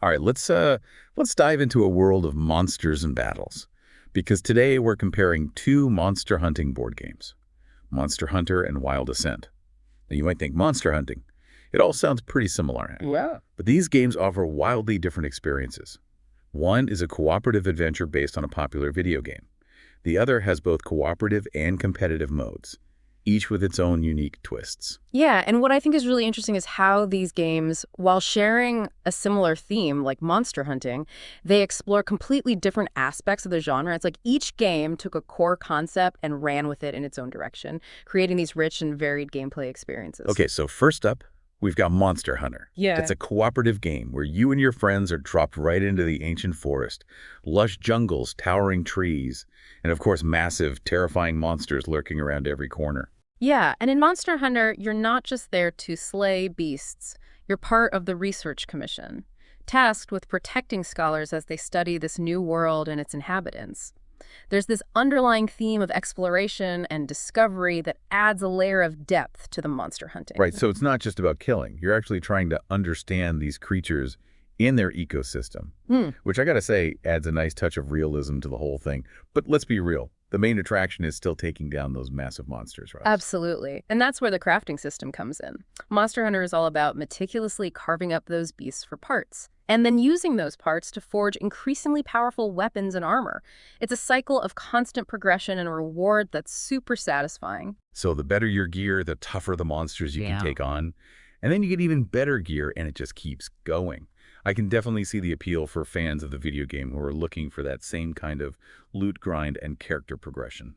All right, let's dive into a world of monsters and battles. Because today we're comparing two monster hunting board games, Monster Hunter and Wild Ascent. Now you might think monster hunting. It all sounds pretty similar, Yeah. but these games offer wildly different experiences. One is a cooperative adventure based on a popular video game. The other has both cooperative and competitive modes, each with its own unique twists. Yeah, and what I think is really interesting is how these games, while sharing a similar theme like monster hunting, they explore completely different aspects of the genre. It's like each game took a core concept and ran with it in its own direction, creating these rich and varied gameplay experiences. Okay, so first up, we've got Monster Hunter. Yeah. It's a cooperative game where you and your friends are dropped right into the ancient forest, lush jungles, towering trees, and of course massive, terrifying monsters lurking around every corner. Yeah, and in Monster Hunter, you're not just there to slay beasts. You're part of the research commission, tasked with protecting scholars as they study this new world and its inhabitants. There's this underlying theme of exploration and discovery that adds a layer of depth to the monster hunting. Right, so it's not just about killing. You're actually trying to understand these creatures in their ecosystem, Hmm. which I gotta say adds a nice touch of realism to the whole thing. But let's be real. The main attraction is still taking down those massive monsters, right? Absolutely. And that's where the crafting system comes in. Monster Hunter is all about meticulously carving up those beasts for parts, and then using those parts to forge increasingly powerful weapons and armor. It's a cycle of constant progression and reward that's super satisfying. So the better your gear, the tougher the monsters you can Yeah. take on. And then you get even better gear, and it just keeps going. I can definitely see the appeal for fans of the video game who are looking for that same kind of loot grind and character progression.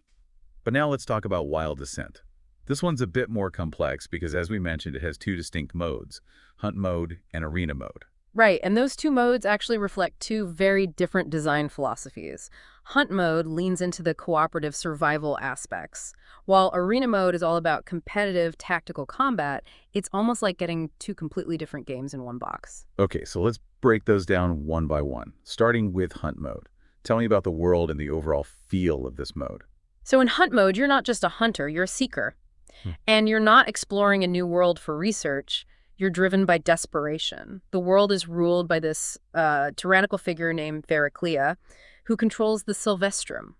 But now let's talk about Wild Ascent. This one's a bit more complex because, as we mentioned, it has two distinct modes, hunt mode and arena mode. Right, and those two modes actually reflect two very different design philosophies. Hunt mode leans into the cooperative survival aspects, while arena mode is all about competitive tactical combat. It's almost like getting two completely different games in one box. Okay, so let's break those down one by one, starting with hunt mode. Tell me about the world and the overall feel of this mode. So in hunt mode, you're not just a hunter, you're a seeker. Hmm. And you're not exploring a new world for research. You're driven by desperation. The world is ruled by this tyrannical figure named Veraclea, who controls the Sylvestrum,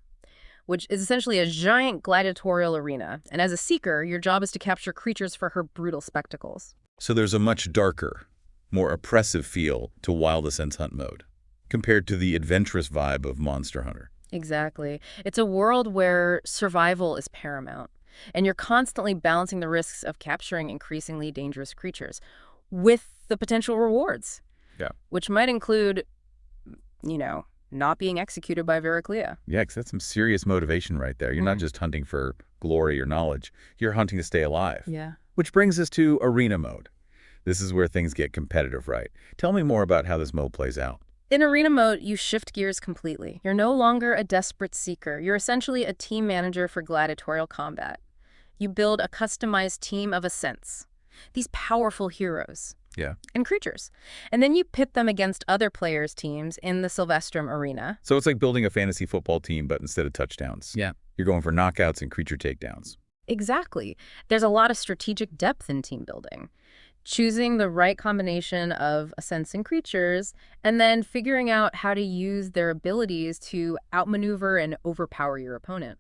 which is essentially a giant gladiatorial arena. And as a seeker, your job is to capture creatures for her brutal spectacles. So there's a much darker, more oppressive feel to Wild Ascent's hunt mode, compared to the adventurous vibe of Monster Hunter. Exactly. It's a world where survival is paramount, and you're constantly balancing the risks of capturing increasingly dangerous creatures with the potential rewards. Yeah. Which might include, not being executed by Veraclea. Yeah, because that's some serious motivation right there. You're not just hunting for glory or knowledge. You're hunting to stay alive. Yeah. Which brings us to arena mode. This is where things get competitive, right? Tell me more about how this mode plays out. In arena mode, you shift gears completely. You're no longer a desperate seeker. You're essentially a team manager for gladiatorial combat. You build a customized team of Assents, these powerful heroes. Yeah. And creatures. And then you pit them against other players' teams in the Sylvestrum arena. So it's like building a fantasy football team, but instead of touchdowns. Yeah. You're going for knockouts and creature takedowns. Exactly. There's a lot of strategic depth in team building. Choosing the right combination of Assents and creatures, and then figuring out how to use their abilities to outmaneuver and overpower your opponent.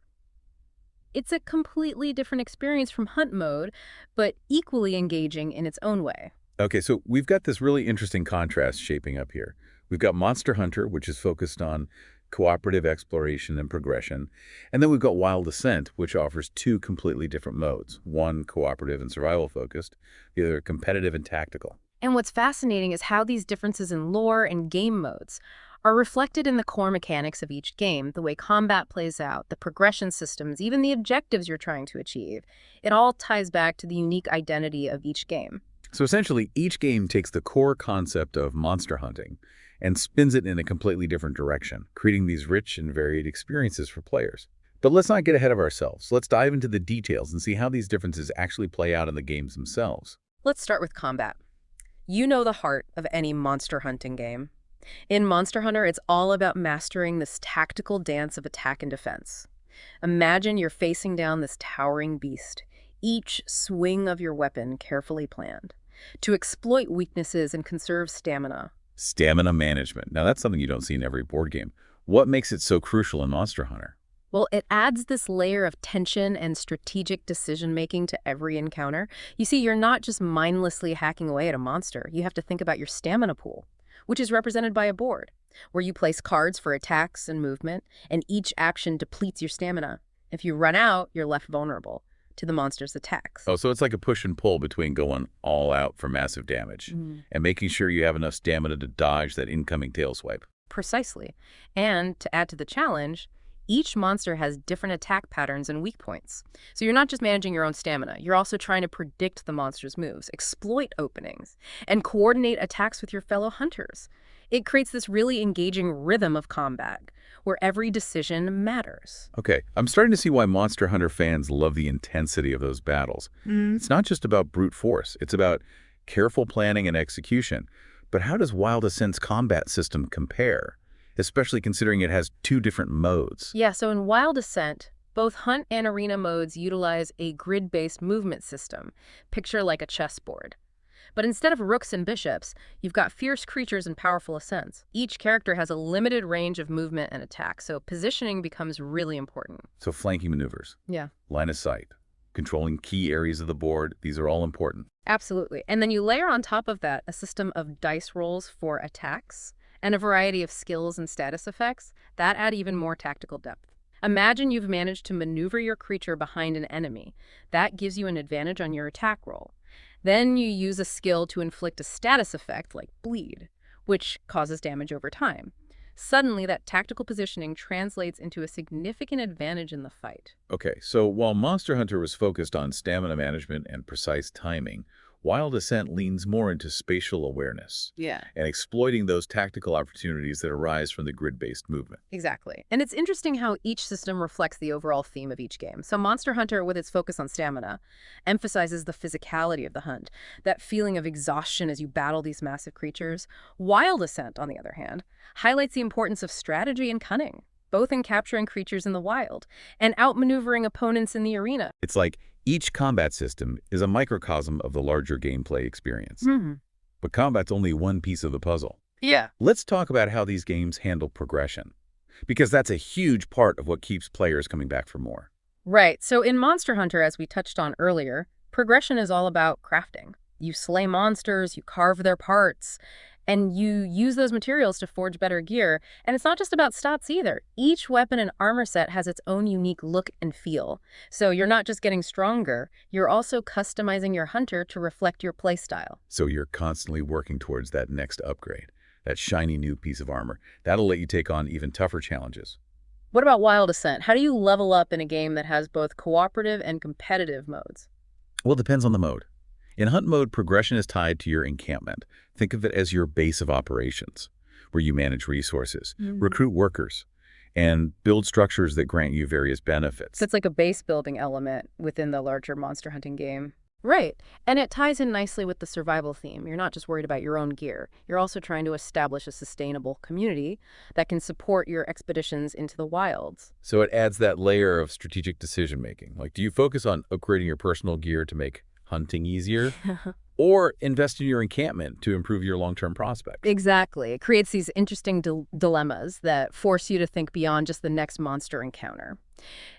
It's a completely different experience from hunt mode, but equally engaging in its own way. Okay, so we've got this really interesting contrast shaping up here. We've got Monster Hunter, which is focused on cooperative exploration and progression. And then we've got Wild Ascent, which offers two completely different modes. One cooperative and survival focused, the other competitive and tactical. And what's fascinating is how these differences in lore and game modes are reflected in the core mechanics of each game, the way combat plays out, the progression systems, even the objectives you're trying to achieve. It all ties back to the unique identity of each game. So essentially, each game takes the core concept of monster hunting and spins it in a completely different direction, creating these rich and varied experiences for players. But let's not get ahead of ourselves. Let's dive into the details and see how these differences actually play out in the games themselves. Let's start with combat. You know the heart of any monster hunting game. In Monster Hunter, it's all about mastering this tactical dance of attack and defense. Imagine you're facing down this towering beast, each swing of your weapon carefully planned, to exploit weaknesses and conserve stamina. Stamina management. Now, that's something you don't see in every board game. What makes it so crucial in Monster Hunter? Well, it adds this layer of tension and strategic decision-making to every encounter. You see, you're not just mindlessly hacking away at a monster. You have to think about your stamina pool, which is represented by a board, where you place cards for attacks and movement, and each action depletes your stamina. If you run out, you're left vulnerable to the monster's attacks. Oh, so it's like a push and pull between going all out for massive damage and making sure you have enough stamina to dodge that incoming tail swipe. Precisely. And to add to the challenge, each monster has different attack patterns and weak points. So you're not just managing your own stamina, you're also trying to predict the monster's moves, exploit openings, and coordinate attacks with your fellow hunters. It creates this really engaging rhythm of combat, where every decision matters. Okay, I'm starting to see why Monster Hunter fans love the intensity of those battles. It's not just about brute force, it's about careful planning and execution. But how does Wild Ascent's combat system compare? Especially considering it has two different modes. Yeah, so in Wild Ascent, both hunt and arena modes utilize a grid-based movement system, picture like a chessboard. But instead of rooks and bishops, you've got fierce creatures and powerful ascents. Each character has a limited range of movement and attack, so positioning becomes really important. So flanking maneuvers, Yeah. line of sight, controlling key areas of the board, these are all important. Absolutely. And then you layer on top of that a system of dice rolls for attacks and a variety of skills and status effects that add even more tactical depth. Imagine you've managed to maneuver your creature behind an enemy. That gives you an advantage on your attack roll. Then you use a skill to inflict a status effect like bleed, which causes damage over time. Suddenly, that tactical positioning translates into a significant advantage in the fight. Okay, so while Monster Hunter was focused on stamina management and precise timing, Wild Ascent leans more into spatial awareness Yeah. and exploiting those tactical opportunities that arise from the grid-based movement. Exactly. And it's interesting how each system reflects the overall theme of each game. So Monster Hunter, with its focus on stamina, emphasizes the physicality of the hunt, that feeling of exhaustion as you battle these massive creatures. Wild Ascent, on the other hand, highlights the importance of strategy and cunning, both in capturing creatures in the wild and outmaneuvering opponents in the arena. It's like each combat system is a microcosm of the larger gameplay experience. But combat's only one piece of the puzzle. Yeah. Let's talk about how these games handle progression, because that's a huge part of what keeps players coming back for more. Right. So in Monster Hunter, as we touched on earlier, progression is all about crafting. You slay monsters, you carve their parts, and you use those materials to forge better gear. And it's not just about stats either. Each weapon and armor set has its own unique look and feel. So you're not just getting stronger, you're also customizing your hunter to reflect your playstyle. So you're constantly working towards that next upgrade, that shiny new piece of armor. That'll let you take on even tougher challenges. What about Wild Ascent? How do you level up in a game that has both cooperative and competitive modes? Well, it depends on the mode. In hunt mode, progression is tied to your encampment. Think of it as your base of operations, where you manage resources, recruit workers, and build structures that grant you various benefits. So it's like a base building element within the larger monster hunting game. Right. And it ties in nicely with the survival theme. You're not just worried about your own gear. You're also trying to establish a sustainable community that can support your expeditions into the wilds. So it adds that layer of strategic decision-making. Like, do you focus on upgrading your personal gear to make hunting easier, or invest in your encampment to improve your long-term prospects? Exactly. It creates these interesting dilemmas that force you to think beyond just the next monster encounter.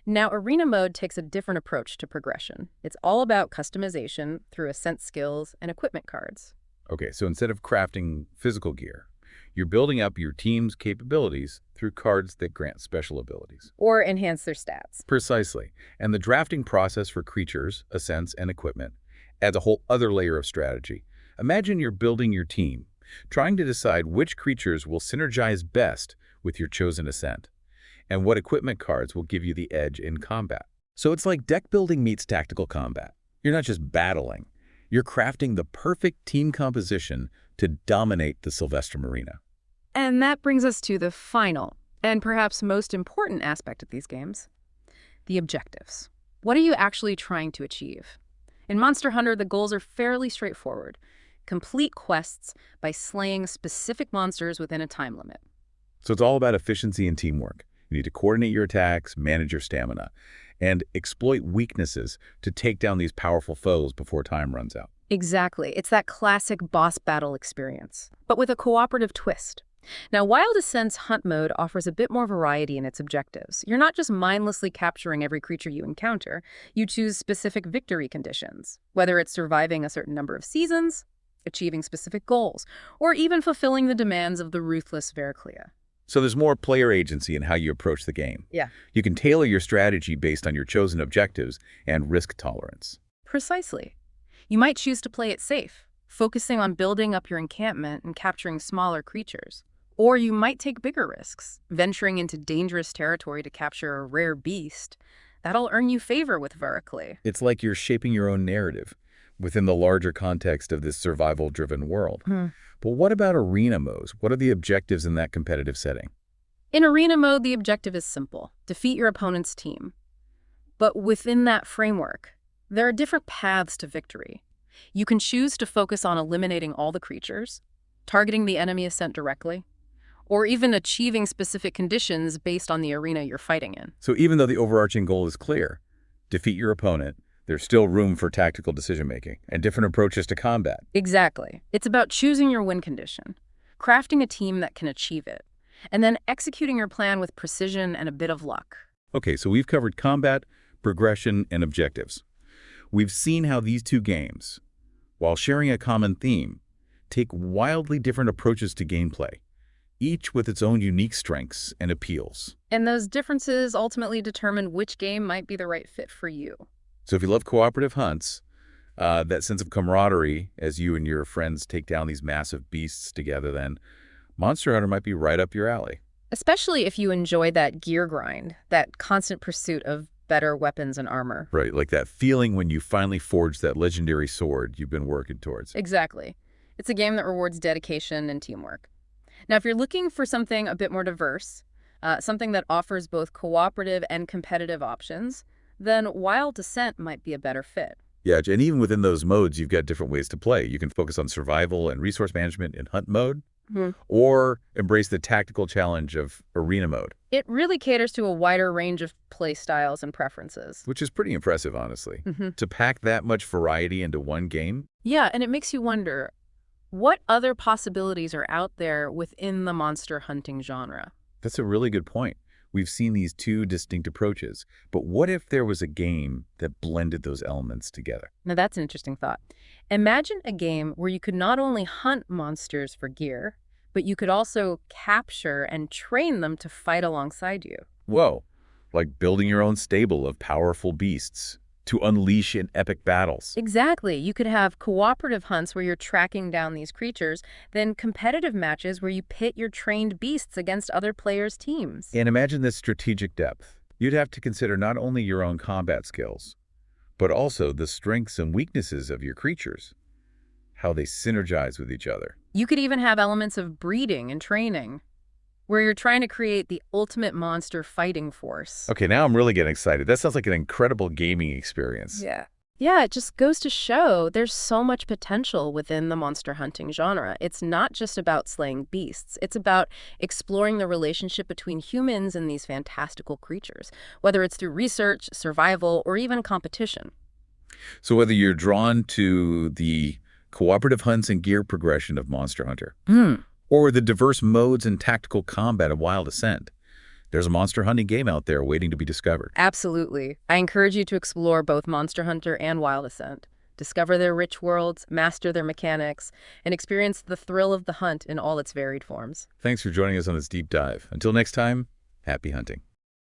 Now, arena mode takes a different approach to progression. It's all about customization through ascent skills and equipment cards. Okay, so instead of crafting physical gear, you're building up your team's capabilities through cards that grant special abilities. Or enhance their stats. Precisely. And the drafting process for creatures, ascents, and equipment adds a whole other layer of strategy. Imagine you're building your team, trying to decide which creatures will synergize best with your chosen ascent, and what equipment cards will give you the edge in combat. So it's like deck building meets tactical combat. You're not just battling, you're crafting the perfect team composition to dominate the Sylvestrum arena. And that brings us to the final, and perhaps most important aspect of these games, the objectives. What are you actually trying to achieve? In Monster Hunter, the goals are fairly straightforward. Complete quests by slaying specific monsters within a time limit. So it's all about efficiency and teamwork. You need to coordinate your attacks, manage your stamina, and exploit weaknesses to take down these powerful foes before time runs out. Exactly. It's that classic boss battle experience, but with a cooperative twist. Now, Wild Ascent's hunt mode offers a bit more variety in its objectives. You're not just mindlessly capturing every creature you encounter, you choose specific victory conditions, whether it's surviving a certain number of seasons, achieving specific goals, or even fulfilling the demands of the ruthless Veraclea. So there's more player agency in how you approach the game. Yeah. You can tailor your strategy based on your chosen objectives and risk tolerance. Precisely. You might choose to play it safe, focusing on building up your encampment and capturing smaller creatures. Or you might take bigger risks, venturing into dangerous territory to capture a rare beast. That'll earn you favor with Veraclea. It's like you're shaping your own narrative within the larger context of this survival-driven world. But what about arena modes? What are the objectives in that competitive setting? In arena mode, the objective is simple: defeat your opponent's team. But within that framework, there are different paths to victory. You can choose to focus on eliminating all the creatures, targeting the enemy Assent directly, or even achieving specific conditions based on the arena you're fighting in. So even though the overarching goal is clear, defeat your opponent, there's still room for tactical decision-making and different approaches to combat. Exactly. It's about choosing your win condition, crafting a team that can achieve it, and then executing your plan with precision and a bit of luck. Okay, so we've covered combat, progression, and objectives. We've seen how these two games, while sharing a common theme, take wildly different approaches to gameplay, each with its own unique strengths and appeals. And those differences ultimately determine which game might be the right fit for you. So if you love cooperative hunts, that sense of camaraderie as you and your friends take down these massive beasts together, then Monster Hunter might be right up your alley. Especially if you enjoy that gear grind, that constant pursuit of better weapons and armor. Right, like that feeling when you finally forge that legendary sword you've been working towards. Exactly. It's a game that rewards dedication and teamwork. Now, if you're looking for something a bit more diverse, something that offers both cooperative and competitive options, then Wild Ascent might be a better fit. Yeah, and even within those modes, you've got different ways to play. You can focus on survival and resource management in hunt mode, or embrace the tactical challenge of arena mode. It really caters to a wider range of play styles and preferences. Which is pretty impressive, honestly. To pack that much variety into one game. Yeah, and it makes you wonder, what other possibilities are out there within the monster hunting genre? That's a really good point. We've seen these two distinct approaches, but what if there was a game that blended those elements together? Now that's an interesting thought. Imagine a game where you could not only hunt monsters for gear, but you could also capture and train them to fight alongside you. Whoa, like building your own stable of powerful beasts to unleash in epic battles. Exactly. You could have cooperative hunts where you're tracking down these creatures, then competitive matches where you pit your trained beasts against other players' teams. And imagine this strategic depth. You'd have to consider not only your own combat skills, but also the strengths and weaknesses of your creatures, how they synergize with each other. You could even have elements of breeding and training, where you're trying to create the ultimate monster fighting force. Okay, now I'm really getting excited. That sounds like an incredible gaming experience. Yeah, it just goes to show there's so much potential within the monster hunting genre. It's not just about slaying beasts. It's about exploring the relationship between humans and these fantastical creatures, whether it's through research, survival, or even competition. So whether you're drawn to the cooperative hunts and gear progression of Monster Hunter, or the diverse modes and tactical combat of Wild Ascent, there's a monster hunting game out there waiting to be discovered. Absolutely. I encourage you to explore both Monster Hunter and Wild Ascent. Discover their rich worlds, master their mechanics, and experience the thrill of the hunt in all its varied forms. Thanks for joining us on this deep dive. Until next time, happy hunting.